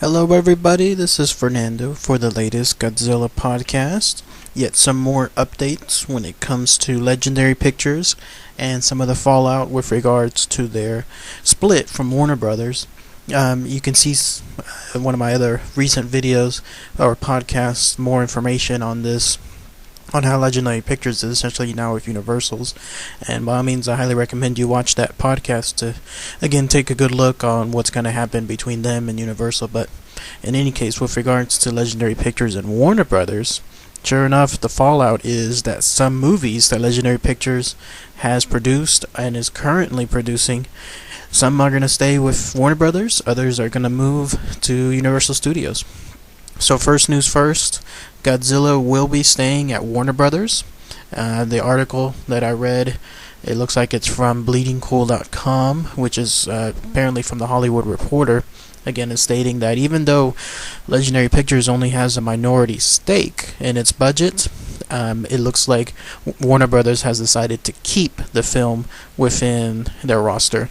Hello everybody, this is Fernando for the latest Godzilla podcast. Yet some more updates when it comes to Legendary Pictures and some of the fallout with regards to their split from Warner Brothers. You can see one of my other recent videos or podcasts, more information on this, on how Legendary Pictures is essentially now with Universal's, and by all means I highly recommend you watch that podcast to again take a good look on what's going to happen between them and Universal. But in any case, with regards to Legendary Pictures and Warner Brothers, sure enough, the fallout is that some movies that Legendary Pictures has produced and is currently producing, some are going to stay with Warner Brothers, others are going to move to Universal Studios. So first news first, Godzilla will be staying at Warner Brothers. The article that I read, it looks like it's from bleedingcool.com, which is apparently from the Hollywood Reporter. Again, is stating that even though Legendary Pictures only has a minority stake in its budget, it looks like Warner Brothers has decided to keep the film within their roster.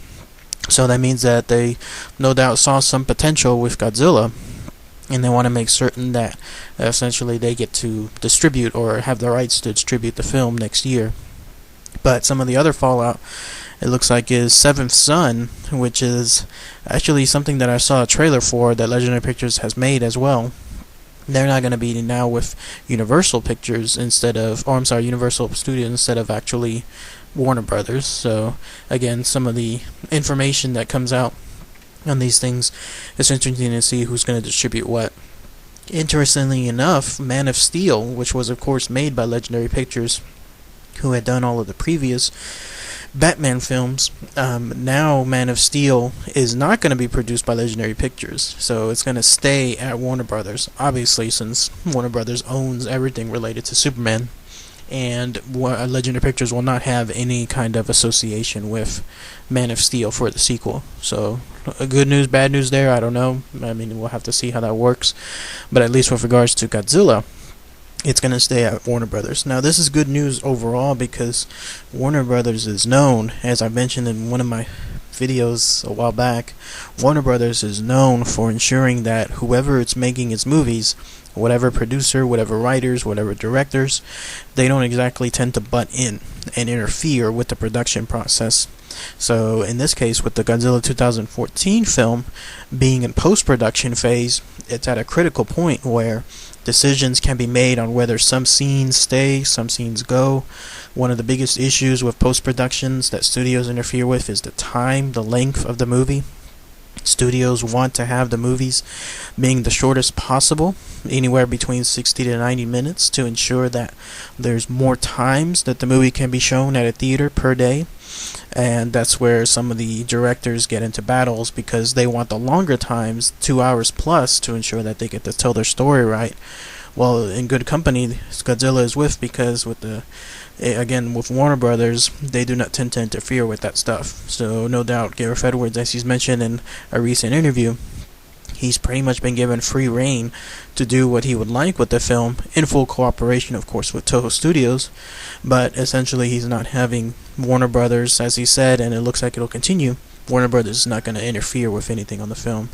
So that means that they no doubt saw some potential with Godzilla, and they want to make certain that essentially they get to distribute or have the rights to distribute the film next year. But some of the other fallout, it looks like, is Seventh Son, which is actually something that I saw a trailer for that Legendary Pictures has made as well. They're not going to be now with Universal Pictures Universal Studios instead of actually Warner Brothers. So again, some of the information that comes out on these things, it's interesting to see who's going to distribute what. Interestingly enough, Man of Steel, which was of course made by Legendary Pictures, who had done all of the previous Batman films, now Man of Steel is not going to be produced by Legendary Pictures, so it's going to stay at Warner Brothers, obviously, since Warner Brothers owns everything related to Superman, and Legendary Pictures will not have any kind of association with Man of Steel for the sequel. So good news, bad news there, I don't know. I mean, we'll have to see how that works, but at least with regards to Godzilla, it's going to stay at Warner Brothers. Now, this is good news overall because Warner Brothers is known, as I mentioned in one of my videos a while back, Warner Brothers is known for ensuring that whoever it's making its movies, whatever producer, whatever writers, whatever directors, they don't exactly tend to butt in and interfere with the production process. So in this case, with the Godzilla 2014 film being in post-production phase, it's at a critical point where decisions can be made on whether some scenes stay, some scenes go. One of the biggest issues with post-productions that studios interfere with is the time, the length of the movie. Studios want to have the movies being the shortest possible, anywhere between 60 to 90 minutes, to ensure that there's more times that the movie can be shown at a theater per day. And that's where some of the directors get into battles, because they want the longer times, 2 hours plus, to ensure that they get to tell their story right. Well, in good company, Godzilla is with, because with Warner Brothers, they do not tend to interfere with that stuff. So no doubt Gareth Edwards, as he's mentioned in a recent interview, he's pretty much been given free reign to do what he would like with the film, in full cooperation, of course, with Toho Studios. But essentially, he's not having Warner Brothers, as he said, and it looks like it'll continue. Warner Brothers is not going to interfere with anything on the film.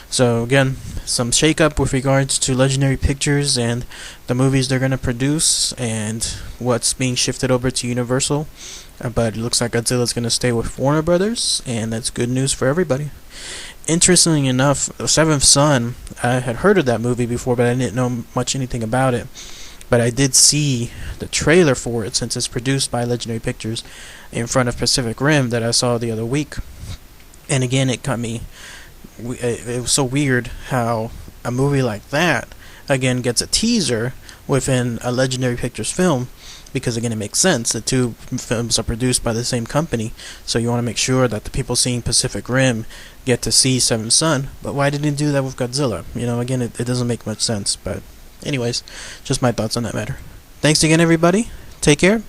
So again, some shakeup with regards to Legendary Pictures and the movies they're going to produce and what's being shifted over to Universal. But it looks like Godzilla's going to stay with Warner Brothers, and that's good news for everybody. Interestingly enough, Seventh Son, I had heard of that movie before, but I didn't know anything about it. But I did see the trailer for it, since it's produced by Legendary Pictures, in front of Pacific Rim, that I saw the other week. And again, it got me. It was so weird how a movie like that, again, gets a teaser within a Legendary Pictures film, because again, it makes sense. The two films are produced by the same company, so you want to make sure that the people seeing Pacific Rim get to see Seventh Son. But why didn't you do that with Godzilla? Again, it doesn't make much sense. But anyways, just my thoughts on that matter. Thanks again, everybody. Take care.